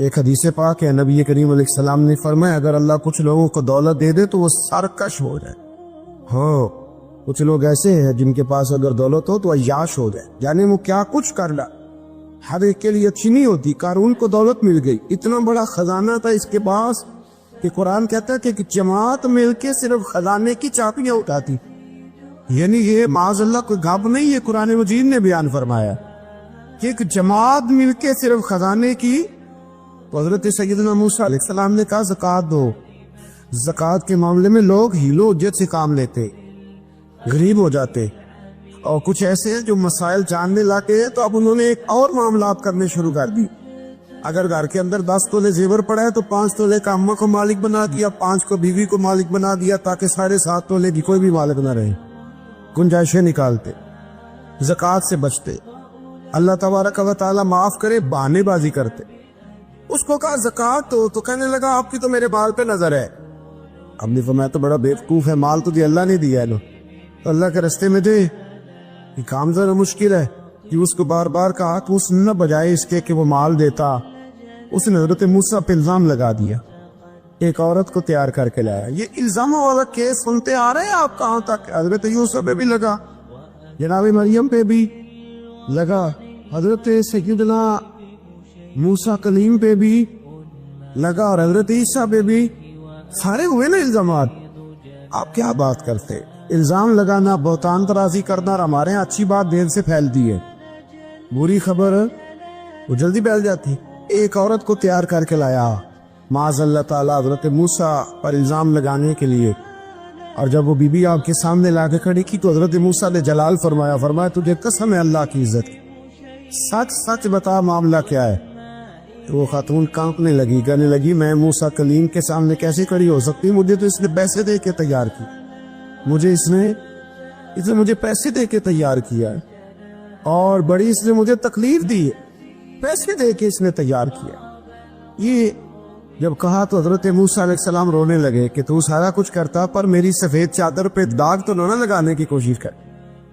ایک حدیث پاک ہے، نبی کریم علیہ السلام نے فرمایا اگر اللہ کچھ لوگوں کو دولت دے دے تو وہ سرکش ہو جائے۔ ہاں، کچھ لوگ ایسے ہیں جن کے پاس اگر دولت ہو تو عیاش ہو جائے، یعنی وہ کیا کچھ کر لا، ہر ایک کے لیے اچھی نہیں ہوتی۔ قارون کو دولت مل گئی، اتنا بڑا خزانہ تھا اس کے پاس کہ قرآن کہتا ہے کہ ایک جماعت مل کے صرف خزانے کی چابیاں اٹھاتی، یعنی یہ معاذ اللہ کوئی گھپ نہیں ہے، قرآن مجید نے بیان فرمایا کہ ایک جماعت مل کے صرف خزانے کی۔ تو حضرت سیدنا موسیٰ علیہ السلام نے کہا زکوٰۃ دو۔ زکوٰۃ کے معاملے میں لوگ ہیل و حجت سے کام لیتے، غریب ہو جاتے، اور کچھ ایسے ہیں جو مسائل جاننے لاتے ہیں تو اب انہوں نے ایک اور معاملات کرنے شروع کر دی۔ اگر گھر کے اندر 10 تولے زیور پڑا ہے تو 5 تولے کا اماں کو مالک بنا دیا، 5 کو بیوی کو مالک بنا دیا، تاکہ 7.5 تولے کی کوئی بھی مالک نہ رہے۔ گنجائشیں نکالتے، زکوٰۃ سے بچتے، اللہ تبارک و تعالیٰ معاف کرے بہانے بازی کرتے۔ اس کو کہا زکوٰۃ تو کہنے لگا آپ کی تو میرے بال پہ نظر ہے۔ اب نے فرمایا تو بڑا بیوقوف ہے، مال تو دی اللہ نے دیا ہے نا، تو اللہ کے رستے میں دے۔ یہ کام ذرا مشکل ہے کہ اس کو بار بار کہا تو اس نے نہ بجائے اس کے کہ وہ مال دیتا، اس نے حضرت موسیٰ پہ الزام لگا دیا، ایک عورت کو تیار کر کے لایا۔ یہ الزاموں والا کیس سنتے آ رہے ہیں آپ کہاں تک؟ حضرت یوسف پہ بھی لگا، جناب مریم پہ بھی لگا، حضرت سیدنا موسیٰ کلیم پہ بھی لگا، اور حضرت عیسیٰ پہ بھی سارے ہوئے نا الزامات۔ آپ کیا بات کرتے؟ الزام لگانا، بہتان ترازی کرنا، اور ہمارے یہاں اچھی بات دیر سے پھیلتی ہے، بری خبر وہ جلدی پھیل جاتی۔ ایک عورت کو تیار کر کے لایا معاذ اللہ تعالیٰ حضرت موسیٰ پر الزام لگانے کے لیے، اور جب وہ بی بی آپ کے سامنے لا کے کھڑی کی تو حضرت موسیٰ نے جلال فرمایا تجھے قسم ہے اللہ کی عزت کی، سچ سچ بتا معاملہ کیا ہے۔ تو وہ خاتون کانپنے لگی، کہنے لگی میں موسیٰ کلیم کے سامنے کیسے کھڑی ہو سکتی؟ مجھے تو اس نے پیسے دے کے تیار کی، مجھے اس نے مجھے پیسے دے کے تیار کیا ہے، اور بڑی اس نے مجھے تکلیف دی ہے، پیسے دے کے اس نے تیار کیا۔ یہ جب کہا تو حضرت موسیٰ علیہ السلام رونے لگے کہ تو سارا کچھ کرتا پر میری سفید چادر پہ داغ تو نہ لگانے کی کوشش کر۔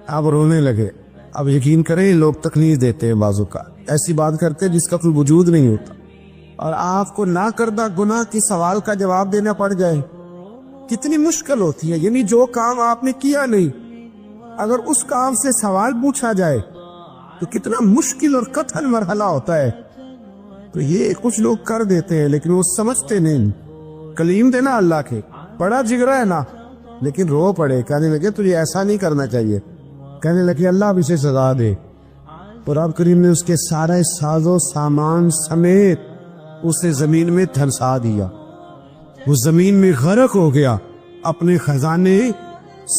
اب رونے لگے۔ اب یقین کریں لوگ تکلیف دیتے ہیں، بازو کا ایسی بات کرتے جس کا کوئی وجود نہیں ہوتا، اور آپ کو نہ کردہ گناہ کی سوال کا جواب دینا پڑ جائے، کتنی مشکل ہوتی ہے۔ یعنی جو کام آپ نے کیا نہیں، اگر اس کام سے سوال پوچھا جائے تو کتنا مشکل اور کٹھن مرحلہ ہوتا ہے۔ تو یہ کچھ لوگ کر دیتے ہیں لیکن وہ سمجھتے نہیں۔ کلیم تھے نا اللہ کے، بڑا جگرا ہے نا، لیکن رو پڑے، کہنے لگے تجھے ایسا نہیں کرنا چاہیے، کہنے لگے اللہ اب اسے سزا دے۔ اور رب کریم نے اس کے سارے ساز و سامان سمیت اسے زمین میں دھنسا دیا، وہ زمین میں غرق ہو گیا اپنے خزانے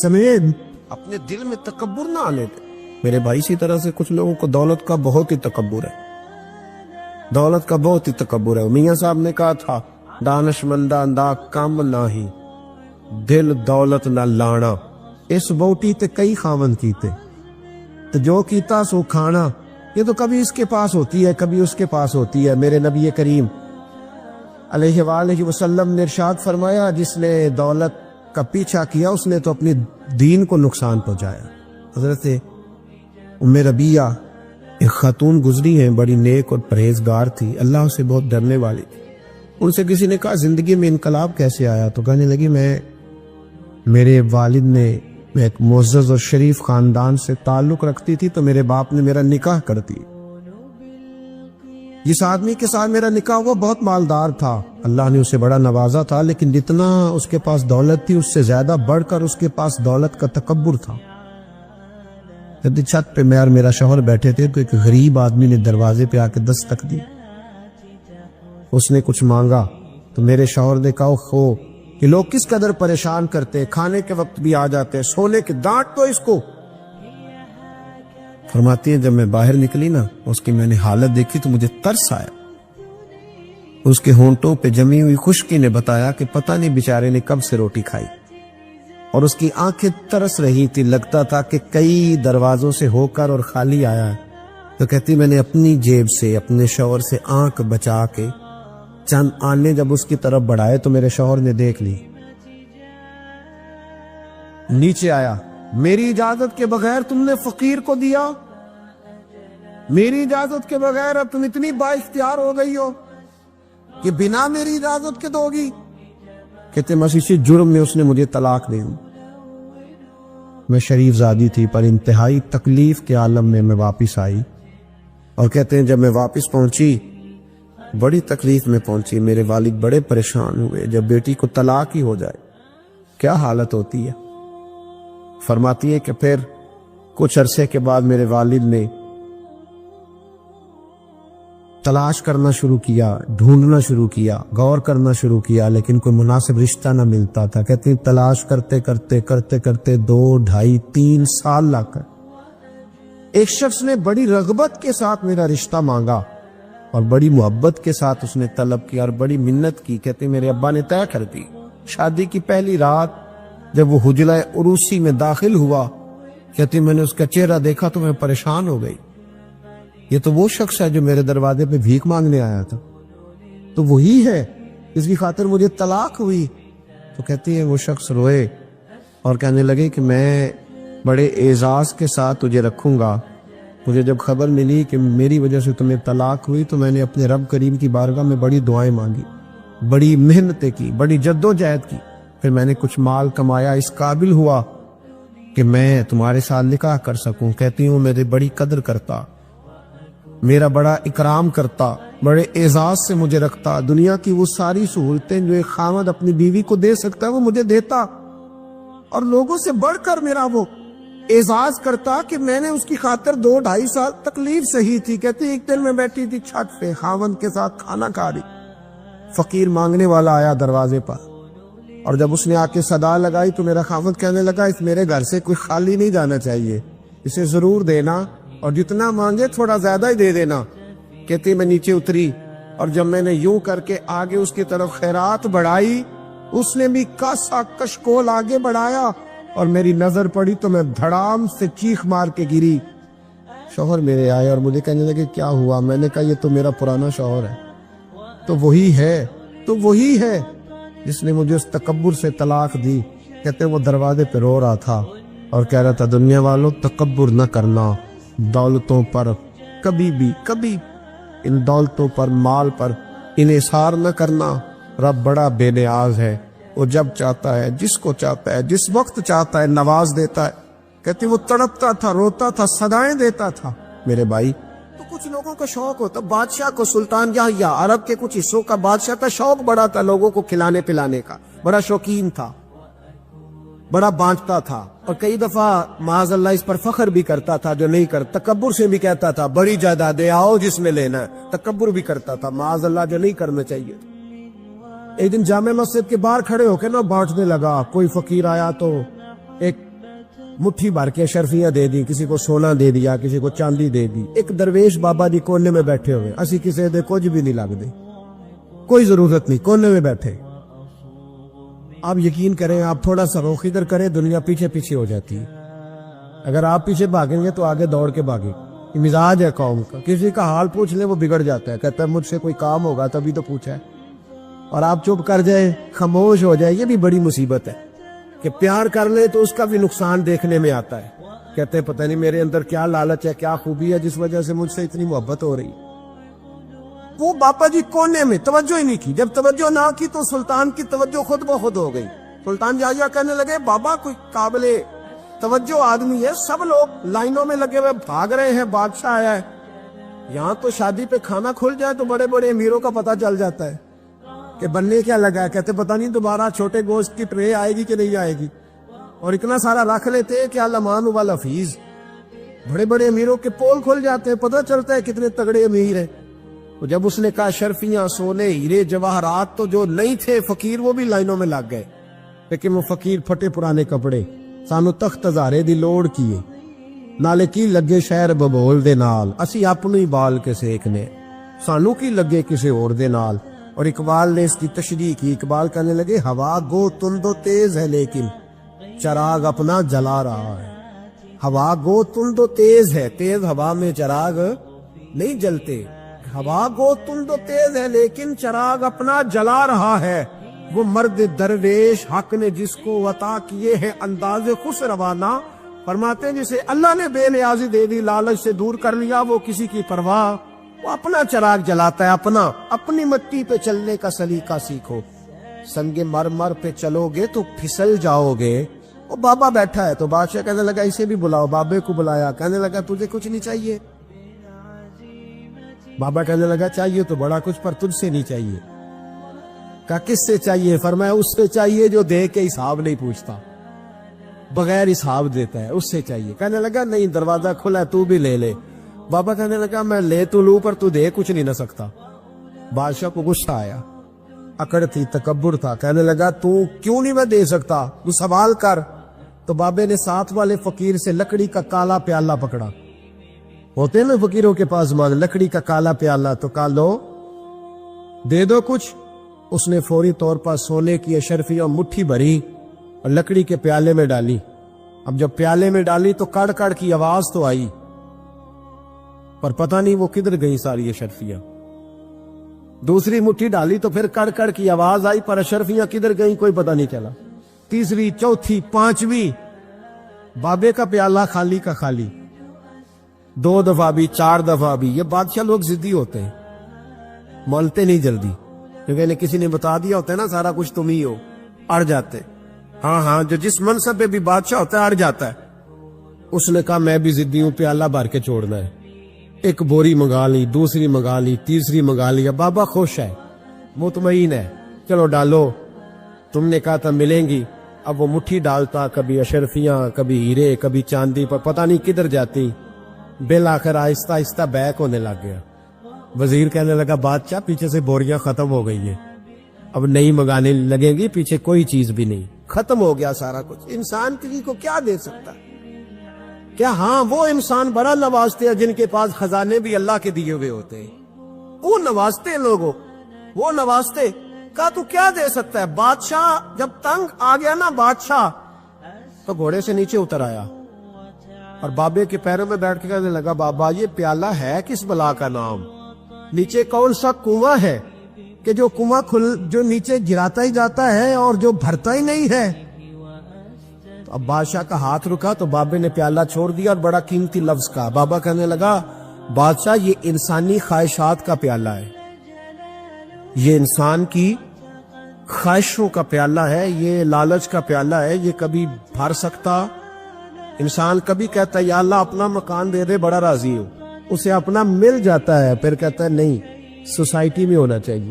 سمیت۔ اپنے دل میں تکبر نہ آنے دے میرے بھائی۔ اسی طرح سے کچھ لوگوں کو دولت کا بہت ہی تکبر ہے، دولت کا بہت ہی تکبر ہے۔ میاں صاحب نے کہا تھا دانش مندہ دا کم ناہی، دل دولت نہ لانا، اس بوٹی تے کئی خاون کیتے، تو جو کیتا سو کھانا۔ یہ تو کبھی اس کے پاس ہوتی ہے کبھی اس کے پاس ہوتی ہے۔ میرے نبی کریم علیہ وآلہ وسلم نے ارشاد فرمایا جس نے دولت کا پیچھا کیا اس نے تو اپنے دین کو نقصان پہنچایا۔ حضرت ام ربیہ ایک خاتون گزری ہیں، بڑی نیک اور پرہیزگار تھی، اللہ سے بہت ڈرنے والی تھی۔ ان سے کسی نے کہا زندگی میں انقلاب کیسے آیا؟ تو کہنے لگی میرے والد نے، میں ایک معزز اور شریف خاندان سے تعلق رکھتی تھی تو میرے باپ نے میرا نکاح کر دی۔ جس آدمی کے ساتھ میرا نکاح وہ بہت مالدار تھا، اللہ نے اسے بڑا نوازا تھا، لیکن جتنا اس کے پاس دولت تھی اس سے زیادہ بڑھ کر اس کے پاس دولت کا تکبر تھا۔ چھت پہ میں اور میرا شوہر بیٹھے تھے تو ایک غریب آدمی نے دروازے پہ آ کے دستک دی، اس نے کچھ مانگا تو میرے شوہر نے کہا خو کہ لوگ کس قدر پریشان کرتے، کھانے کے وقت بھی آ جاتے، سونے کے ڈانٹ تو اس کو۔ فرماتی ہے جب میں باہر نکلی نا اس کی میں نے حالت دیکھی تو مجھے ترس آیا۔ اس کے ہونٹوں پہ جمی ہوئی خشکی نے بتایا کہ پتہ نہیں بیچارے نے کب سے روٹی کھائی، اور اس کی آنکھیں ترس رہی تھی، لگتا تھا کہ کئی دروازوں سے ہو کر اور خالی آیا ہے۔ تو کہتی میں نے اپنی جیب سے اپنے شوہر سے آنکھ بچا کے چند آنے جب اس کی طرف بڑھائے تو میرے شوہر نے دیکھ لی، نیچے آیا، میری اجازت کے بغیر تم نے فقیر کو دیا، میری اجازت کے بغیر اب تم اتنی با اختیار ہو گئی ہو۔ کہ بنا میری اجازت کے دو گی؟ کہتے مسیحی جرم میں اس نے مجھے طلاق دی۔ میں شریف زادی تھی پر انتہائی تکلیف کے عالم میں واپس آئی، اور کہتے ہیں جب میں واپس پہنچی بڑی تکلیف میں پہنچی، میرے والد بڑے پریشان ہوئے۔ جب بیٹی کو طلاق ہی ہو جائے کیا حالت ہوتی ہے؟ فرماتی ہے کہ پھر کچھ عرصے کے بعد میرے والد نے تلاش کرنا شروع کیا، ڈھونڈنا شروع کیا، غور کرنا شروع کیا، لیکن کوئی مناسب رشتہ نہ ملتا تھا۔ کہتے ہیں تلاش کرتے کرتے کرتے کرتے 2، 2.5، 3 سال لگ کر ایک شخص نے بڑی رغبت کے ساتھ میرا رشتہ مانگا اور بڑی محبت کے ساتھ اس نے طلب کیا اور بڑی منت کی۔ کہتے ہیں میرے ابا نے طے کر دی۔ شادی کی پہلی رات جب وہ حجرہ عروسی میں داخل ہوا، کہتے ہیں میں نے اس کا چہرہ دیکھا تو میں پریشان ہو گئی، یہ تو وہ شخص ہے جو میرے دروازے پہ بھیک مانگنے آیا تھا، تو وہی ہے اس کی خاطر مجھے طلاق ہوئی۔ تو کہتی ہے وہ شخص روئے اور کہنے لگے کہ میں بڑے اعزاز کے ساتھ تجھے رکھوں گا۔ مجھے جب خبر ملی کہ میری وجہ سے تمہیں طلاق ہوئی تو میں نے اپنے رب کریم کی بارگاہ میں بڑی دعائیں مانگی، بڑی محنتیں کی، بڑی جد و جہد کی، پھر میں نے کچھ مال کمایا، اس قابل ہوا کہ میں تمہارے ساتھ نکاح کر سکوں۔ کہتی ہوں میری بڑی قدر کرتا، میرا بڑا اکرام کرتا، بڑے اعزاز سے مجھے رکھتا، دنیا کی وہ ساری سہولتیں جو ایک خامد اپنی بیوی کو دے سکتا ہے وہ مجھے دیتا، اور لوگوں سے بڑھ کر میرا وہ اعزاز کرتا کہ میں نے اس کی خاطر 2، 2.5 سال تکلیف سہی تھی۔ کہتی ایک دن میں بیٹھی تھی چھت پہ خاوند کے ساتھ کھانا کھا رہی، فقیر مانگنے والا آیا دروازے پر، اور جب اس نے آ کے صدا لگائی تو میرا خاوند کہنے لگا اس میرے گھر سے کوئی خالی نہیں جانا چاہیے، اسے ضرور دینا اور جتنا مانگے تھوڑا زیادہ ہی دے دینا۔ کہتی میں نیچے اتری اور جب میں نے یوں کر کے آگے اس کی طرف خیرات بڑھائی، اس نے بھی کاسا کشکول آگے بڑھایا اور میری نظر پڑی تو میں دھڑام سے چیخ مار کے گری۔ شوہر میرے آئے اور مجھے کہنے لگے کیا ہوا؟ میں نے کہا یہ تو میرا پرانا شوہر ہے، تو وہی ہے جس نے مجھے اس تکبر سے طلاق دی۔ کہتے وہ دروازے پہ رو رہا تھا اور کہہ رہا تھا دنیا والوں تکبر نہ کرنا، دولتوں پر کبھی ان دولتوں پر، مال پر انحصار نہ کرنا۔ رب بڑا بے نیاز ہے، وہ جب چاہتا ہے، جس کو چاہتا ہے، جس وقت چاہتا ہے نواز دیتا ہے۔ کہتی وہ تڑپتا تھا، روتا تھا، صدائیں دیتا تھا۔ میرے بھائی تو کچھ لوگوں کا شوق ہوتا، بادشاہ کو، سلطان یا عرب کے کچھ حصوں کا بادشاہ تھا، شوق بڑا تھا لوگوں کو کھلانے پلانے کا، بڑا شوقین تھا، بڑا بانٹتا تھا، اور کئی دفعہ معاذ اللہ اس پر فخر بھی کرتا تھا جو نہیں کر، تکبر سے بھی کہتا تھا بڑی جائیدادیں آؤ جس میں لینا ہے، تکبر بھی کرتا تھا معاذ اللہ جو نہیں کرنا چاہیے۔ ایک دن جامع مسجد کے باہر کھڑے ہو کے نا بانٹنے لگا، کوئی فقیر آیا تو ایک مٹھی بھر کے شرفیاں دے دی، کسی کو سونا دے دیا، کسی کو چاندی دے دی۔ ایک درویش بابا جی کونے میں بیٹھے ہوئے، اسی کسی دے کچھ بھی نہیں لگ دے، کوئی ضرورت نہیں، کونے میں بیٹھے۔ آپ یقین کریں، آپ تھوڑا سا رخ ادھر کریں دنیا پیچھے پیچھے ہو جاتی ہے، اگر آپ پیچھے بھاگیں گے تو آگے دوڑ کے بھاگے۔ یہ مزاج ہے قوم کا، کسی کا حال پوچھ لے وہ بگڑ جاتا ہے، کہتا ہے مجھ سے کوئی کام ہوگا تبھی تو پوچھا ہے، اور آپ چپ کر جائے، خاموش ہو جائے، یہ بھی بڑی مصیبت ہے کہ پیار کر لے تو اس کا بھی نقصان دیکھنے میں آتا ہے۔ کہتے ہیں پتہ نہیں میرے اندر کیا لالچ ہے، کیا خوبی ہے جس وجہ سے مجھ سے اتنی محبت ہو رہی۔ وہ باپا جی کونے میں توجہ ہی نہیں کی، جب توجہ نہ کی تو سلطان کی توجہ خود بخود ہو گئی۔ سلطان جایا کہنے لگے بابا کوئی قابل توجہ آدمی ہے، سب لوگ لائنوں میں لگے ہوئے بھاگ رہے ہیں، بادشاہ آیا ہے، یہاں تو شادی پہ کھانا کھل جائے تو بڑے بڑے امیروں کا پتہ چل جاتا ہے کہ بننے کیا لگا ہے۔ کہتے پتہ نہیں دوبارہ چھوٹے گوشت کی ٹرے آئے گی کہ نہیں آئے گی، اور اتنا سارا رکھ لیتے کہ الامان والحفیظ، بڑے بڑے امیروں کے پول کھل جاتے ہیں، پتہ چلتا ہے کتنے تگڑے امیر ہیں۔ تو جب اس نے کہا شرفیاں، سونے، ہیرے، جواہرات تو جو نہیں تھے فقیر وہ بھی لائنوں میں لگ گئے، لیکن وہ فقیر پھٹے پرانے کپڑے، سانو تخت ہزارے دی لوڑ کیے، نالے کی لگے شہر ببول دے نال، اسی اپنی بال کے سیکنے، سانو کی لگے کسی اور دے نال۔ اور اقبال نے اس کی تشریح کی، اقبال کہنے لگے ہوا گو تند و تیز ہے لیکن چراغ اپنا جلا رہا ہے۔ ہوا گو تند و تیز ہے، تیز ہوا میں چراغ نہیں جلتے، ہوا گو تند و تیز ہے لیکن چراغ اپنا جلا رہا ہے۔ وہ مرد درویش حق نے جس کو عطا کیے ہیں انداز خوش روانہ، فرماتے ہیں جسے اللہ نے بے نیازی دے دی، لالچ سے دور کر لیا، وہ کسی کی پرواہ وہ اپنا چراغ جلاتا ہے، اپنی مٹی پہ چلنے کا سلیقہ سیکھو. سنگ مرمر پہ چلو گے تو پھسل جاؤ گے. وہ بابا بیٹھا ہے تو بادشاہ کہنے لگا اسے بھی بلاؤ. بابے کو بلایا، کہنے لگا تجھے کچھ نہیں چاہیے؟ بابا کہنے لگا چاہیے تو بڑا کچھ، پر تجھ سے نہیں چاہیے. کہا کس سے چاہیے؟ فرمایا اس سے چاہیے جو دے کے حساب نہیں پوچھتا، بغیر حساب دیتا ہے، اس سے چاہیے. کہنے لگا نہیں، دروازہ کھلا ہے، تو بھی لے لے. بابا کہنے لگا میں لے تو لوں پر تو دے کچھ نہیں نہ سکتا. بادشاہ کو غصہ آیا، اکڑ تھی، تکبر تھا. کہنے لگا تو کیوں نہیں میں دے سکتا، تو سوال کر. تو بابے نے ساتھ والے فقیر سے لکڑی کا کالا پیالہ پکڑا. ہوتے ہیں نا فقیروں کے پاس لکڑی کا کالا پیالہ، تو کہا لو دے دو کچھ. اس نے فوری طور پر سونے کی اشرفیاں مٹھی بھری اور لکڑی کے پیالے میں ڈالی. اب جب پیالے میں ڈالی تو کڑ کڑ کی آواز تو آئی، پر پتہ نہیں وہ کدھر گئی ساری اشرفیاں. دوسری مٹھی ڈالی تو پھر کڑ کڑ کی آواز آئی، پر اشرفیاں کدھر گئیں کوئی پتہ نہیں چلا. تیسری، چوتھی، پانچویں، بابے کا پیالہ خالی کا خالی. 2 دفعہ بھی، 4 دفعہ بھی. یہ بادشاہ لوگ ضدی ہوتے ہیں، مولتے نہیں جلدی، کیونکہ کسی نے بتا دیا ہوتا ہے نا سارا کچھ تم ہی ہو، اڑ جاتے. ہاں جو جس منصب پہ بھی بادشاہ ہوتا ہے اڑ جاتا ہے. اس نے کہا میں بھی ضدی ہوں، پیالہ بھر کے چھوڑنا ہے. ایک بوری منگا لی، دوسری منگا لی، تیسری منگا لی. بابا خوش ہے، مطمئن ہے، چلو ڈالو، تم نے کہا تھا ملیں گی. اب وہ مٹھی ڈالتا، کبھی اشرفیاں، کبھی ہیرے، کبھی چاندی، پر پتہ نہیں کدھر جاتی. بالآخر آہستہ آہستہ بیک ہونے لگ گیا. وزیر کہنے لگا بادشاہ پیچھے سے بوریاں ختم ہو گئی ہیں، اب نئی منگانے لگیں گی، پیچھے کوئی چیز بھی نہیں، ختم ہو گیا سارا کچھ. انسان کسی کو کیا دے سکتا ہے؟ کیا ہاں وہ انسان بڑا نوازتے ہیں جن کے پاس خزانے بھی اللہ کے دیے ہوئے ہوتے ہیں، وہ نوازتے لوگوں، وہ نوازتے. کہا تو کیا دے سکتا ہے؟ بادشاہ جب تنگ آ گیا نا بادشاہ، تو گھوڑے سے نیچے اتر آیا اور بابے کے پیروں میں بیٹھ کے کہنے لگا بابا یہ پیالہ ہے کس بلا کا نام؟ نیچے کون سا کنواں ہے کہ جو کنواں جو نیچے گراتا ہی جاتا ہے اور جو بھرتا ہی نہیں ہے؟ تو اب بادشاہ کا ہاتھ رکا تو بابے نے پیالہ چھوڑ دیا اور بڑا قیمتی لفظ کہا. بابا کہنے لگا بادشاہ یہ انسانی خواہشات کا پیالہ ہے، یہ انسان کی خواہشوں کا پیالہ ہے، یہ لالچ کا پیالہ ہے، یہ کبھی بھر سکتا. انسان کبھی کہتا ہے یا اللہ اپنا مکان دے دے بڑا راضی ہوں، اسے اپنا مل جاتا ہے، پھر کہتا ہے نہیں سوسائٹی میں ہونا چاہیے.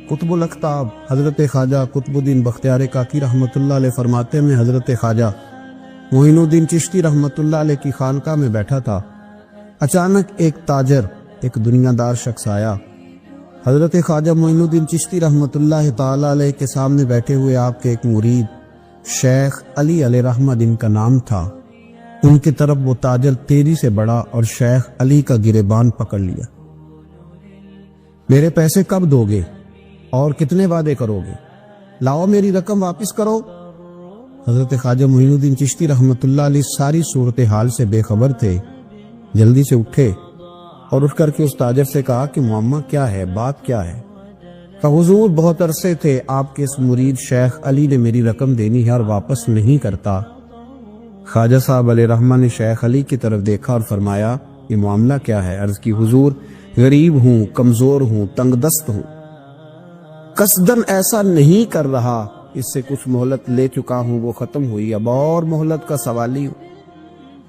قطب الاقطاب حضرت خواجہ قطب الدین بختیار کاکی رحمت اللہ علیہ فرماتے ہیں حضرت خواجہ معین الدین چشتی رحمت اللہ علیہ کی خانقاہ میں بیٹھا تھا. اچانک ایک تاجر، ایک دنیا دار شخص آیا. حضرت خواجہ معین الدین چشتی رحمت اللہ تعالی علیہ کے سامنے بیٹھے ہوئے آپ کے ایک مرید شیخ علی علیہ رحمہ جن کا نام تھا، ان کی طرف وہ تاجر تیزی سے بڑھا اور شیخ علی کا گریبان پکڑ لیا. میرے پیسے کب دو گے اور کتنے وعدے کرو گے؟ لاؤ میری رقم واپس کرو. حضرت خواجہ معین الدین چشتی رحمت اللہ علیہ ساری صورتحال سے بے خبر تھے. جلدی سے اٹھے اور اٹھ کر کے اس تاجر سے کہا کہ معاملہ کیا ہے، بات کیا ہے؟ کہ حضور بہت عرصے تھے آپ کے اس مرید شیخ علی نے میری رقم دینی ہے اور واپس نہیں کرتا. خواجہ صاحب علیہ رحمہ نے شیخ علی کی طرف دیکھا اور فرمایا یہ معاملہ کیا ہے؟ عرض کی حضور غریب ہوں، کمزور ہوں، تنگ دست ہوں، قصدن ایسا نہیں کر رہا، اس سے کچھ مہلت لے چکا ہوں، وہ ختم ہوئی، اب اور مہلت کا سوالی ہوں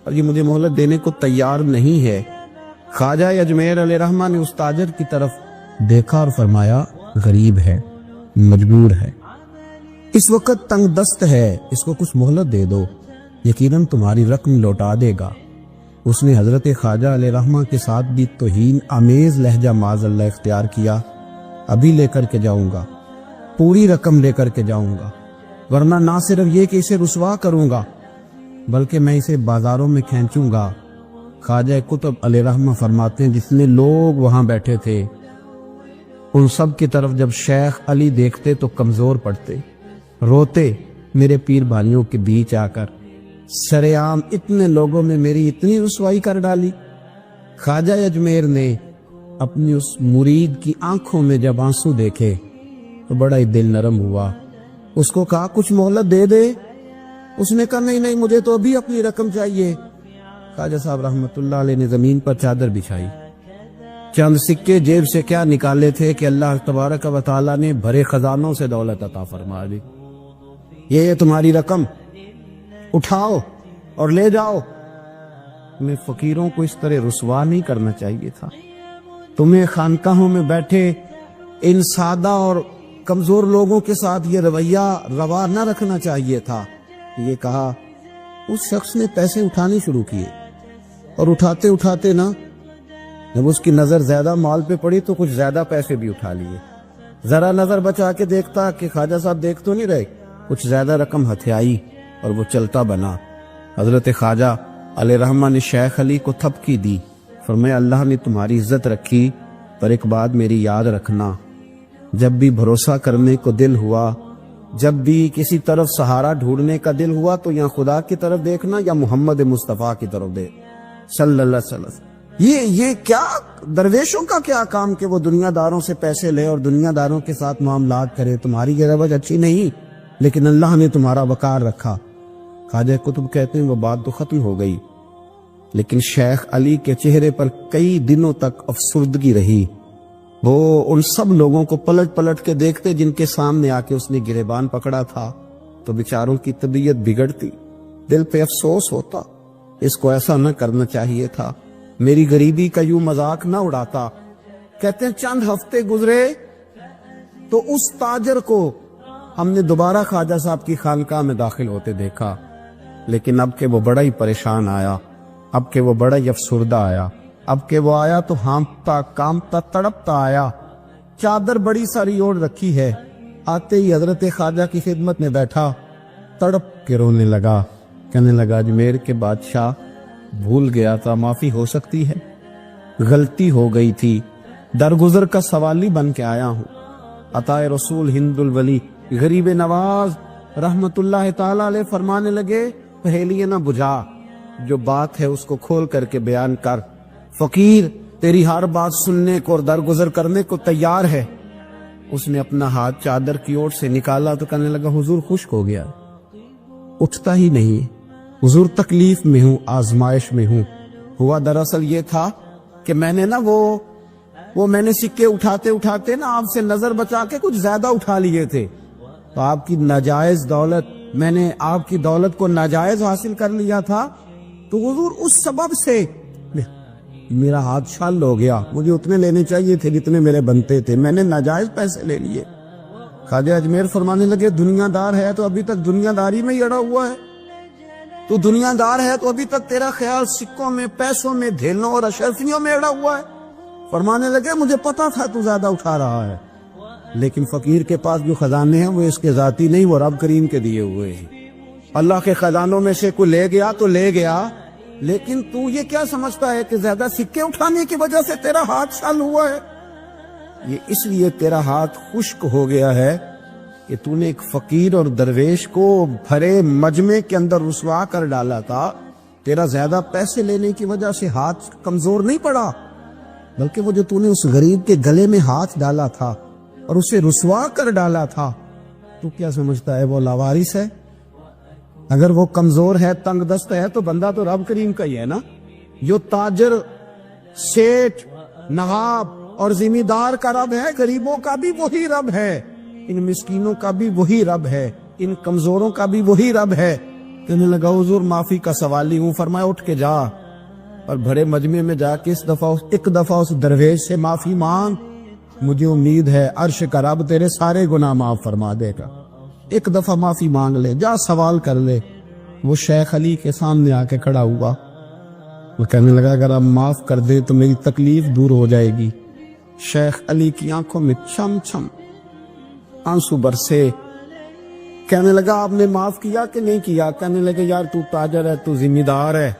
اور یہ مجھے مہلت دینے کو تیار نہیں ہے. خواجہ اجمیر علیہ رحمہ نے اس تاجر کی طرف دیکھا اور فرمایا غریب ہے، مجبور ہے، اس وقت تنگ دست ہے، اس کو کچھ مہلت دے دو، یقیناً تمہاری رقم لوٹا دے گا. اس نے حضرت خواجہ علیہ رحمہ کے ساتھ بھی توہین آمیز لہجہ معاذ اللہ اختیار کیا. ابھی لے کر کے جاؤں گا، پوری رقم لے کر کے جاؤں گا، ورنہ نہ صرف یہ کہ اسے رسوا کروں گا بلکہ میں اسے بازاروں میں کھینچوں گا. خواجہ قطب علیہ رحمہ فرماتے ہیں جتنے لوگ وہاں بیٹھے تھے ان سب کی طرف جب شیخ علی دیکھتے تو کمزور پڑتے، روتے. میرے پیر بھائیوں کے بیچ آ کر سرعام اتنے لوگوں میں میری اتنی رسوائی کر ڈالی. خواجہ اجمیر نے اپنی اس مرید کی آنکھوں میں جب آنسو دیکھے تو بڑا ہی دل نرم ہوا. اس کو کہا کچھ مہلت دے دے. اس نے کہا نہیں مجھے تو ابھی اپنی رقم چاہیے. خواجہ صاحب رحمت اللہ علیہ نے زمین پر چادر بچھائی چند سکے جیب سے کیا نکالے تھے کہ اللہ تبارک و تعالیٰ نے بھرے خزانوں سے دولت عطا فرما دی. یہ تمہاری رقم اٹھاؤ اور لے جاؤ. تمہیں فقیروں کو اس طرح رسوا نہیں کرنا چاہیے تھا. تمہیں خانقاہوں میں بیٹھے ان سادہ اور کمزور لوگوں کے ساتھ یہ رویہ روا نہ رکھنا چاہیے تھا. یہ کہا. اس شخص نے پیسے اٹھانے شروع کیے اور اٹھاتے اٹھاتے نا جب اس کی نظر زیادہ مال پہ پڑی تو کچھ زیادہ پیسے بھی اٹھا لیے. ذرا نظر بچا کے دیکھتا کہ خواجہ صاحب دیکھ تو نہیں رہے, کچھ زیادہ رقم ہتھیائی اور وہ چلتا بنا. حضرت خواجہ علیہ رحمہ نے شیخ علی کو تھپکی دی. فرمایا اللہ نے تمہاری عزت رکھی, پر ایک بات میری یاد رکھنا, جب بھی بھروسہ کرنے کو دل ہوا, جب بھی کسی طرف سہارا ڈھونڈنے کا دل ہوا تو یا خدا کی طرف دیکھنا یا محمد مصطفیٰ کی طرف دیکھ صلی اللہ علیہ وسلم. یہ کیا درویشوں کا کیا کام کہ وہ دنیا داروں سے پیسے لے اور دنیا داروں کے ساتھ معاملات کرے. تمہاری یہ روش اچھی نہیں, لیکن اللہ نے تمہارا وقار رکھا. خواجہ قطب کہتے ہیں وہ بات تو ختم ہو گئی, لیکن شیخ علی کے چہرے پر کئی دنوں تک افسردگی رہی. وہ ان سب لوگوں کو پلٹ پلٹ کے دیکھتے جن کے سامنے آ کے اس نے گریبان پکڑا تھا تو بیچاروں کی طبیعت بگڑتی, دل پہ افسوس ہوتا. اس کو ایسا نہ کرنا چاہیے تھا, میری غریبی کا یوں مذاق نہ اڑاتا. کہتے ہیں چند ہفتے گزرے تو اس تاجر کو ہم نے دوبارہ خواجہ صاحب کی خانقاہ میں داخل ہوتے دیکھا, لیکن اب کہ وہ بڑا ہی پریشان آیا, اب کہ وہ بڑا ہی افسردہ آیا. اب کہ وہ آیا تو ہانپتا کامتا تڑپتا آیا. چادر بڑی ساری اوڑھ رکھی ہے. آتے ہی حضرت خواجہ کی خدمت میں بیٹھا, تڑپ کے رونے لگا. کہنے لگا اجمیر کے بادشاہ, بھول گیا تھا, معافی ہو سکتی ہے, غلطی ہو گئی تھی, درگزر کا سوالی بن کے آیا ہوں. عطائے رسول ہند الولی غریب نواز رحمت اللہ تعالی علیہ فرمانے لگے, پہیلیے نہ بجھا, جو بات ہے اس کو کھول کر کے بیان کر. فقیر تیری ہر بات سننے کو اور درگزر کرنے کو تیار ہے. اس نے اپنا ہاتھ چادر کی اوٹ سے نکالا تو کہنے لگا حضور خشک ہو گیا, اٹھتا ہی نہیں. حضور تکلیف میں ہوں, آزمائش میں ہوں. ہوا دراصل یہ تھا کہ میں نے نا وہ میں نے سکے اٹھاتے اٹھاتے نا آپ سے نظر بچا کے کچھ زیادہ اٹھا لیے تھے, تو آپ کی ناجائز دولت, میں نے آپ کی دولت کو ناجائز حاصل کر لیا تھا. تو حضور اس سبب سے میرا ہاتھ چھال ہو گیا, مجھے اتنے لینے چاہیے تھے جتنے میرے بنتے تھے, میں نے ناجائز پیسے لے لیے. خواجہ اجمیر فرمانے لگے دنیا دار ہے تو ابھی تک دنیا داری میں ہی اڑا ہوا ہے, تو دنیا دار ہے تو ابھی تک تیرا خیال سکوں میں, پیسوں میں, دھیلوں اور اشرفیوں میں اڑا ہوا ہے. فرمانے لگے مجھے پتا تھا تو زیادہ اٹھا رہا ہے, لیکن فقیر کے پاس جو خزانے ہیں وہ اس کے ذاتی نہیں, وہ رب کریم کے دیے ہوئے ہیں. اللہ کے خزانوں میں سے کوئی لے گیا تو لے گیا, لیکن تو یہ کیا سمجھتا ہے کہ زیادہ سکے اٹھانے کی وجہ سے تیرا ہاتھ چھال ہوا ہے؟ یہ اس لیے تیرا ہاتھ خشک ہو گیا ہے کہ تو نے ایک فقیر اور درویش کو بھرے مجمع کے اندر رسوا کر ڈالا تھا. تیرا زیادہ پیسے لینے کی وجہ سے ہاتھ کمزور نہیں پڑا, بلکہ وہ جو تو نے اس غریب کے گلے میں ہاتھ ڈالا تھا اور اسے رسوا کر ڈالا تھا, تو کیا سمجھتا ہے وہ لاوارث ہے؟ اگر وہ کمزور ہے, تنگ دست ہے, تو بندہ تو رب کریم کا ہی ہے نا. جو تاجر, سیٹ, نواب اور ذمہ دار کا رب ہے, غریبوں کا بھی وہی رب ہے, ان مسکینوں کا بھی وہی رب ہے, ان کمزوروں کا بھی وہی رب ہے. کہنے لگا حضور معافی کا سوالی ہوں. فرمایا اٹھ کے جا اور بڑے مجمع میں جا کے ایک دفعہ اس درویش سے معافی مانگ, مجھے امید ہے عرش کا رب تیرے سارے گناہ معاف فرما دے گا. ایک دفعہ معافی مانگ لے, جا سوال کر لے. وہ شیخ علی کے سامنے آ کے کھڑا ہوا, وہ کہنے لگا اگر آپ معاف کر دے تو میری تکلیف دور ہو جائے گی. شیخ علی کی آنکھوں میں چھم چھم آنسو برسے. کہنے لگا آپ نے معاف کیا کہ نہیں کیا؟ کہنے لگے یار تو تاجر ہے, تو ذمہ دار ہے,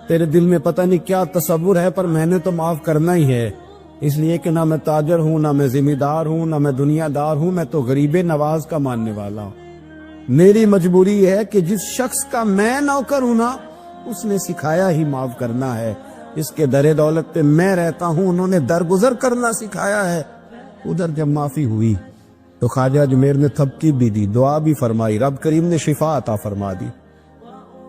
تیرے دل میں پتہ نہیں کیا تصور ہے, پر میں نے تو معاف کرنا ہی ہے, اس لیے کہ نہ میں تاجر ہوں, نہ میں ذمہ دار ہوں, نہ میں دنیا دار ہوں, میں تو غریب نواز کا ماننے والا ہوں. میری مجبوری ہے کہ جس شخص کا میں نوکر ہوں نا, اس نے سکھایا ہی معاف کرنا ہے. اس کے در دولت پہ میں رہتا ہوں, انہوں نے درگزر کرنا سکھایا ہے. ادھر جب معافی ہوئی تو خواجہ اجمیر نے تھپکی بھی دی, دعا بھی فرمائی, رب کریم نے شفا عطا فرما دی.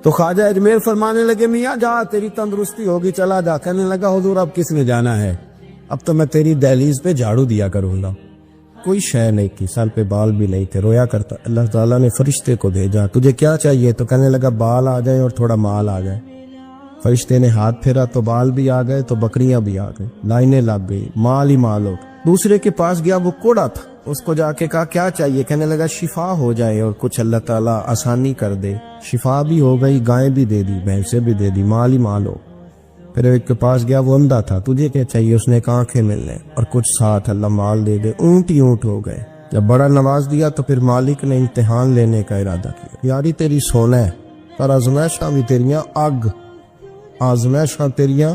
تو خواجہ اجمیر فرمانے لگے میاں جا, تیری تندرستی ہوگی, چلا جا. کہنے لگا حضور اب کس نے جانا ہے؟ اب تو میں تیری دہلیز پہ جھاڑو دیا کروں گا. کوئی شے نہیں کی, سر پہ بال بھی نہیں تھے, رویا کرتا. اللہ تعالیٰ نے فرشتے کو بھیجا, تجھے کیا چاہیے؟ تو کہنے لگا بال آ جائیں اور تھوڑا مال آ جائے. فرشتے نے ہاتھ پھیرا تو بال بھی آ گئے, تو بکریاں بھی آ گئی, لائنیں لگ گئی, مال ہی مال ہو. دوسرے کے پاس گیا, وہ کوڑا تھا, اس کو جا کے کہا کیا چاہیے؟ کہنے لگا شفا ہو جائے اور کچھ اللہ تعالیٰ آسانی کر دے. شفا بھی ہو گئی, گائیں بھی دے دی, بھینسیں بھی دے دی, مال ہی مال ہو. پھر ایک کے پاس گیا, وہ اندھا تھا, تجھے کیا چاہیے؟ اس نے کہا آنکھیں ملنے اور کچھ ساتھ اللہ مال دے دے. اونٹ ہی اونٹ ہو گئے. جب بڑا نواز دیا تو پھر مالک نے امتحان لینے کا ارادہ کیا. یاری تیری سونا ہے پر آزمائشاں بھی تیریاں آگ, آزمائشاں تیریاں,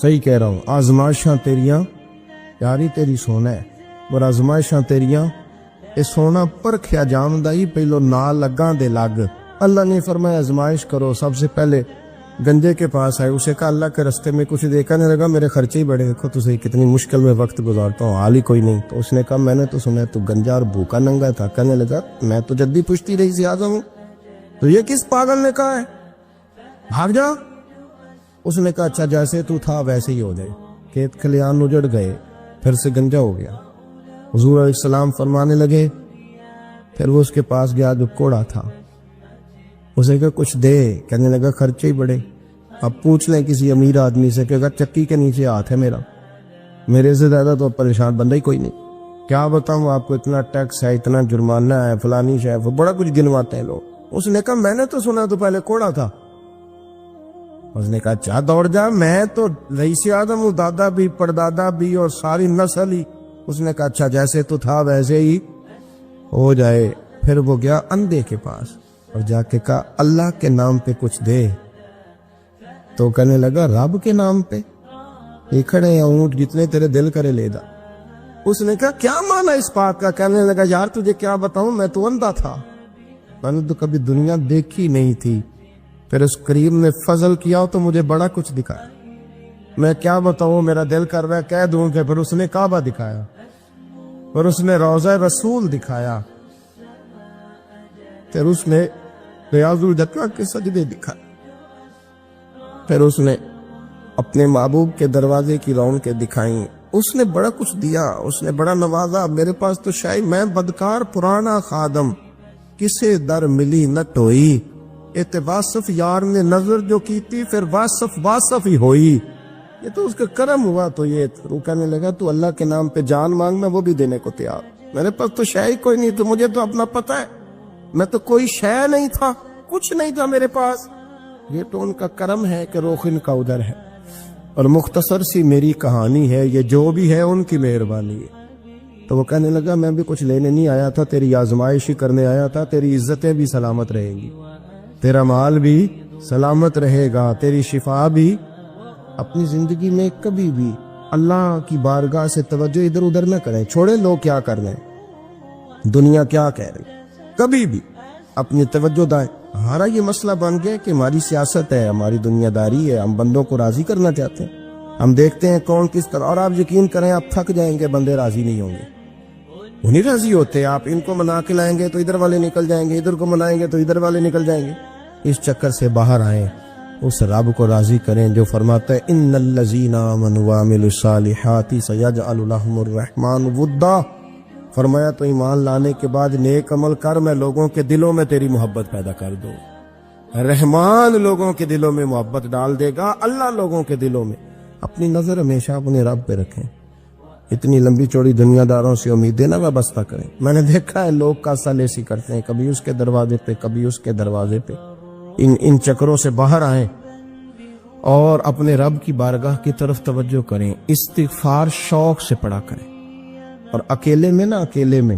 صحیح کہہ رہا ہوں, آزمائشاں تیریاں یاری تیری سونا ہے پر آزمائشاں تیریاں اے سونا پرکھیا جامدائی پہلو نہ لگاں دے لگ. اللہ نے فرمایا آزمائش کرو. سب سے پہلے گنجے کے پاس آئے, اسے کہا اللہ کے رستے میں کچھ دیکھا نہیں لگا, میرے خرچے ہی بڑے, دیکھو تجھے کتنی مشکل میں وقت گزارتا ہوں, حال ہی کوئی نہیں. تو اس نے کہا میں نے تو سنا تو گنجا اور بھوکا ننگا تھا. کہنے لگا میں تو جدی پوچھتی رہی سی اعظم ہوں, تو یہ کس پاگل نے کہا ہے بھاگ جا؟ اس نے کہا اچھا جیسے تو تھا ویسے ہی ہو جائے. کھیت کھلیان اجڑ گئے, پھر سے گنجا ہو گیا. حضور علیہ السلام فرمانے لگے, پھر وہ اس کے پاس گیا جو کوڑا تھا, اسے کہا کچھ دے. کہنے لگا خرچے ہی بڑے, اب پوچھ لیں کسی امیر آدمی سے کہ چکی کے نیچے ہاتھ ہے میرا, میرے سے زیادہ تو پریشان بندہ ہی کوئی نہیں. کیا بتاؤں آپ کو, اتنا ٹیکس ہے, اتنا جرمانہ ہے, فلانی شے, بڑا کچھ گنواتے ہیں لوگ. اس نے کہا میں نے تو سنا تو پہلے کوڑا تھا. اس نے کہا اچھا دوڑ جا, میں تو رئیس اعظم ہوں, دادا بھی پردادا بھی اور ساری نسل ہی. اس نے کہا اچھا جیسے تو تھا ویسے ہی ہو جائے. پھر وہ گیا اندھے کے پاس اور جا کے کہا اللہ کے نام پہ کچھ دے. تو کہنے لگا رب کے نام پہ؟ یہ کھڑے ہیں اونٹ, جتنے تیرے دل کرے لے دا. اس نے کہا کیا مانا اس بات کا؟ کہنے لگا یار تجھے کیا بتاؤں, میں تو اندھا تھا, میں نے تو کبھی دنیا دیکھی نہیں تھی. پھر اس کریم نے فضل کیا تو مجھے بڑا کچھ دکھایا. میں کیا بتاؤں, میرا دل کر رہا ہے کہہ دوں کہ پھر اس نے کعبہ دکھایا, پھر اس نے روضہ رسول دکھایا, پھر اس نے ریاض الجنہ کے سجدے دکھائے, پھر اس نے اپنے محبوب کے دروازے کی رونقیں دکھائیں. اس نے بڑا کچھ دیا, اس نے بڑا نوازا. میرے پاس تو شاید میں بدکار پرانا خادم, کسے در ملی نہ ٹوئی, اتواصف یار نے نظر جو کی تھی پھر واصف ہی ہوئی. یہ تو اس کا کرم ہوا. تو یہ وہ کہنے لگا تو اللہ کے نام پہ جان مانگنا, وہ بھی دینے کو تیار. میرے پاس تو شے کوئی نہیں, تو مجھے تو اپنا پتہ ہے, میں تو کوئی شے نہیں تھا, کچھ نہیں تھا میرے پاس. یہ تو ان کا کرم ہے کہ رخ ان کا ادھر ہے. اور مختصر سی میری کہانی ہے, یہ جو بھی ہے ان کی مہربانی ہے. تو وہ کہنے لگا میں بھی کچھ لینے نہیں آیا تھا, تیری آزمائش ہی کرنے آیا تھا. تیری عزتیں بھی سلامت رہیں گی, تیرا مال بھی سلامت رہے گا, تیری شفا بھی. اپنی زندگی میں کبھی بھی اللہ کی بارگاہ سے توجہ ادھر ادھر نہ کریں, چھوڑے لوگ کیا کر رہے ہیں, دنیا کیا کہہ رہی, کبھی بھی اپنی توجہ دائیں. ہمارا یہ مسئلہ بن گیا کہ ہماری سیاست ہے, ہماری دنیا داری ہے, ہم بندوں کو راضی کرنا چاہتے ہیں. ہم دیکھتے ہیں کون کس طرح, اور آپ یقین کریں آپ تھک جائیں گے, بندے راضی نہیں ہوں گے, وہ نہیں راضی ہوتے. آپ ان کو منا کے لائیں گے تو ادھر والے نکل جائیں گے, ادھر کو منائیں گے تو ادھر والے نکل جائیں گے. اس چکر سے باہر آئیں, اس رب کو راضی کریں جو فرماتا ہے ان الذین آمنوا وعملوا الصالحات سیجعل لهم الرحمن ودا. فرمایا تو ایمان لانے کے بعد نیک عمل کر, میں لوگوں کے دلوں میں تیری محبت پیدا کر دوں. رحمان لوگوں کے دلوں میں محبت ڈال دے گا. اللہ لوگوں کے دلوں میں. اپنی نظر ہمیشہ اپنے رب پہ رکھیں, اتنی لمبی چوڑی دنیا داروں سے امیدیں نہ وابستہ کریں. میں نے دیکھا ہے لوگ کاسا لیسی کرتے ہیں, کبھی اس کے دروازے پہ کبھی اس کے دروازے پہ. ان چکروں سے باہر آئیں اور اپنے رب کی بارگاہ کی طرف توجہ کریں. استغفار شوق سے پڑھا کریں, اور اکیلے میں نا, اکیلے میں.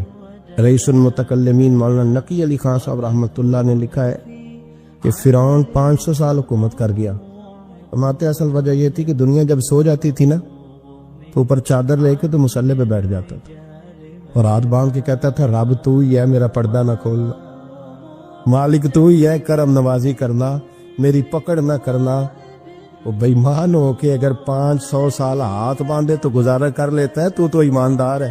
رئیس المتکلمین مولانا نقی علی خان صاحب رحمۃ اللہ نے لکھا ہے کہ فرعون 500 سال حکومت کر گیا. فرماتے اصل وجہ یہ تھی کہ دنیا جب سو جاتی تھی نا تو اوپر چادر لے کے تو مسلح پہ بیٹھ جاتا تھا اور ہاتھ باندھ کے کہتا تھا رب تو ہی ہے, میرا پردہ نہ کھولنا, مالک تو ہی ہے, کرم نوازی کرنا, میری پکڑ نہ کرنا. وہ بے ایمان ہو کے اگر 500 سال ہاتھ باندھے تو گزارا کر لیتا ہے, تو ایماندار ہے.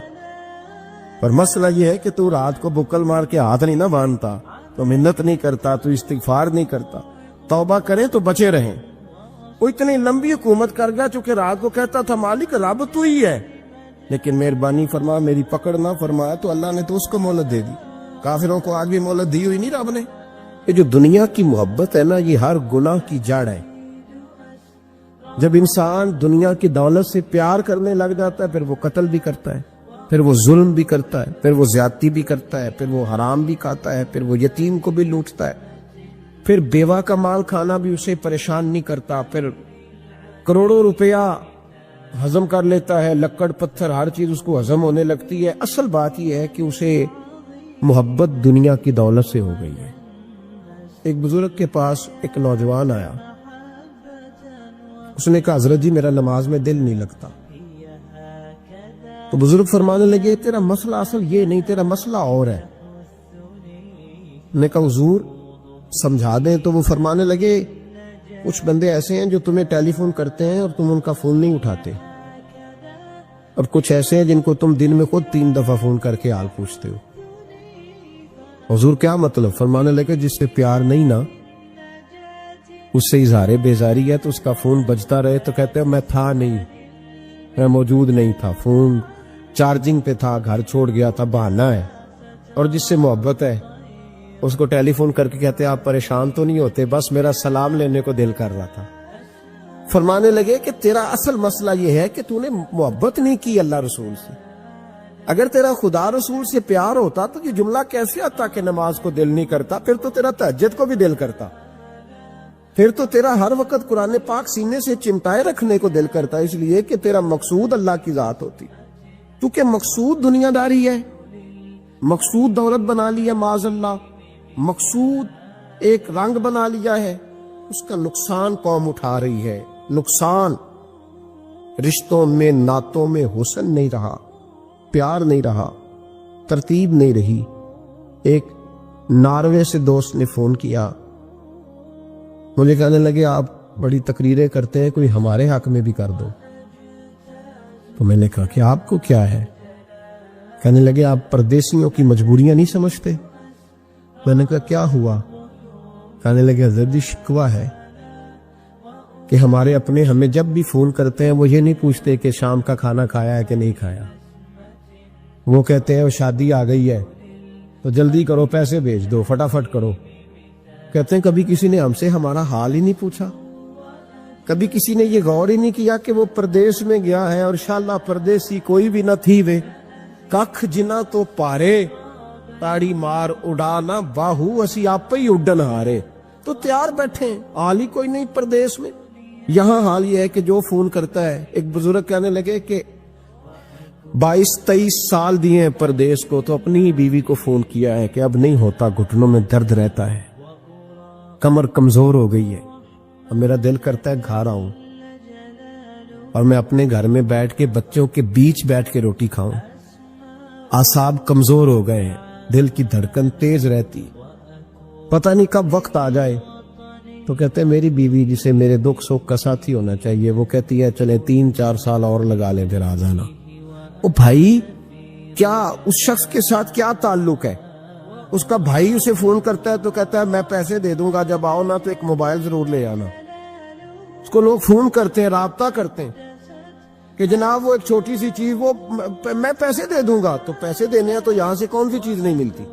پر مسئلہ یہ ہے کہ تو رات کو بکل مار کے ہاتھ نہیں نہ باندھتا, تو منت نہیں کرتا, تو استغفار نہیں کرتا. توبہ کریں تو بچے رہیں, وہ اتنی لمبی حکومت کر گیا چونکہ رات کو کہتا تھا مالک رب تو ہی ہے، لیکن مہربانی فرما میری پکڑ نہ فرمایا تو اللہ نے تو اس کو مہلت دے دی۔ کافروں کو آج بھی مہلت دی ہوئی نہیں رب نے۔ یہ جو دنیا کی محبت ہے نا، یہ ہر گناہ کی جڑ ہے۔ جب انسان دنیا کی دولت سے پیار کرنے لگ جاتا ہے، پھر وہ قتل بھی کرتا ہے، پھر وہ ظلم بھی کرتا ہے، پھر وہ زیادتی بھی کرتا ہے، پھر وہ حرام بھی کھاتا ہے، پھر وہ یتیم کو بھی لوٹتا ہے، پھر بیوہ کا مال کھانا بھی اسے پریشان نہیں کرتا، پھر کروڑوں روپیہ ہضم کر لیتا ہے، لکڑ پتھر ہر چیز اس کو ہضم ہونے لگتی ہے۔ اصل بات یہ ہے کہ اسے محبت دنیا کی دولت سے ہو گئی ہے۔ ایک بزرگ کے پاس ایک نوجوان آیا، اس نے کہا حضرت جی میرا نماز میں دل نہیں لگتا۔ تو بزرگ فرمانے لگے تیرا مسئلہ اصل یہ نہیں، تیرا مسئلہ اور ہے۔ نے کہا حضور سمجھا دیں۔ تو وہ فرمانے لگے کچھ بندے ایسے ہیں جو تمہیں ٹیلی فون کرتے ہیں اور تم ان کا فون نہیں اٹھاتے، اور کچھ ایسے ہیں جن کو تم دن میں خود 3 دفعہ فون کر کے حال پوچھتے ہو۔ حضور کیا مطلب؟ فرمانے لگے جس سے پیار نہیں نا، اس سے اظہار بیزاری ہے تو اس کا فون بجتا رہے تو کہتے ہیں میں تھا نہیں، میں موجود نہیں تھا، فون چارجنگ پہ تھا، گھر چھوڑ گیا تھا، بہانہ ہے۔ اور جس سے محبت ہے اس کو ٹیلی فون کر کے کہتے ہیں آپ پریشان تو نہیں ہوتے، بس میرا سلام لینے کو دل کر رہا تھا۔ فرمانے لگے کہ تیرا اصل مسئلہ یہ ہے کہ تو نے محبت نہیں کی اللہ رسول سے۔ اگر تیرا خدا رسول سے پیار ہوتا تو یہ جملہ کیسے آتا کہ نماز کو دل نہیں کرتا؟ پھر تو تیرا تہجد کو بھی دل کرتا، پھر تو تیرا ہر وقت قرآن پاک سینے سے چمٹائے رکھنے کو دل کرتا، اس لیے کہ تیرا مقصود اللہ کی ذات ہوتی۔ کیونکہ مقصود دنیا داری ہے، مقصود دولت بنا لی ہے معاذ اللہ، مقصود ایک رنگ بنا لیا ہے، اس کا نقصان قوم اٹھا رہی ہے۔ نقصان رشتوں میں، ناتوں میں حسن نہیں رہا، پیار نہیں رہا، ترتیب نہیں رہی۔ ایک ناروے سے دوست نے فون کیا، مجھے کہنے لگے آپ بڑی تقریریں کرتے ہیں، کوئی ہمارے حق میں بھی کر دو۔ تو میں نے کہا کہ آپ کو کیا ہے؟ کہنے لگے آپ پردیسیوں کی مجبوریاں نہیں سمجھتے۔ میں نے کہا کیا ہوا؟ کہنے لگے حضرت جی شکوہ ہے کہ ہمارے اپنے ہمیں جب بھی فون کرتے ہیں وہ یہ نہیں پوچھتے کہ شام کا کھانا کھایا ہے کہ نہیں کھایا، وہ کہتے ہیں وہ شادی آ گئی ہے تو جلدی کرو، پیسے بھیج دو، فٹافٹ کرو۔ کہتے ہیں کبھی کسی نے ہم سے ہمارا حال ہی نہیں پوچھا، کبھی کسی نے یہ غور ہی نہیں کیا کہ وہ پردیس میں گیا ہے، اور انشاءاللہ پردیسی کوئی بھی نہ تھی وے ککھ جنا تو پارے تاڑی مار اڑانا باہو اسی آپ ہی اڈن ہارے۔ تو تیار بیٹھے ہیں، حال ہی کوئی نہیں پردیس میں۔ یہاں حال یہ ہے کہ جو فون کرتا ہے، ایک بزرگ کہنے لگے کہ 22-23 سال دیے ہیں پردیس کو، تو اپنی ہی بیوی کو فون کیا ہے کہ اب نہیں ہوتا، گھٹنوں میں درد رہتا ہے، کمر کمزور ہو گئی ہے، اور میرا دل کرتا ہے گھر آؤں اور میں اپنے گھر میں بیٹھ کے بچوں کے بیچ بیٹھ کے روٹی کھاؤں۔ اعصاب کمزور ہو گئے ہیں، دل کی دھڑکن تیز رہتی، پتہ نہیں کب وقت آ جائے۔ تو کہتے ہیں میری بیوی جسے میرے دکھ سکھ کا ساتھی ہونا چاہیے، وہ کہتی ہے چلے 3-4 سال اور لگا لیں پھر آ جانا۔ او بھائی کیا اس شخص کے ساتھ کیا تعلق ہے؟ اس کا بھائی اسے فون کرتا ہے تو کہتا ہے میں پیسے دے دوں گا، جب آؤ نا تو ایک موبائل ضرور لے آنا۔ اس کو لوگ فون کرتے ہیں، رابطہ کرتے ہیں کہ جناب وہ ایک چھوٹی سی چیز، وہ میں پیسے دے دوں گا، تو پیسے دینے ہیں تو یہاں سے کون سی چیز نہیں ملتی؟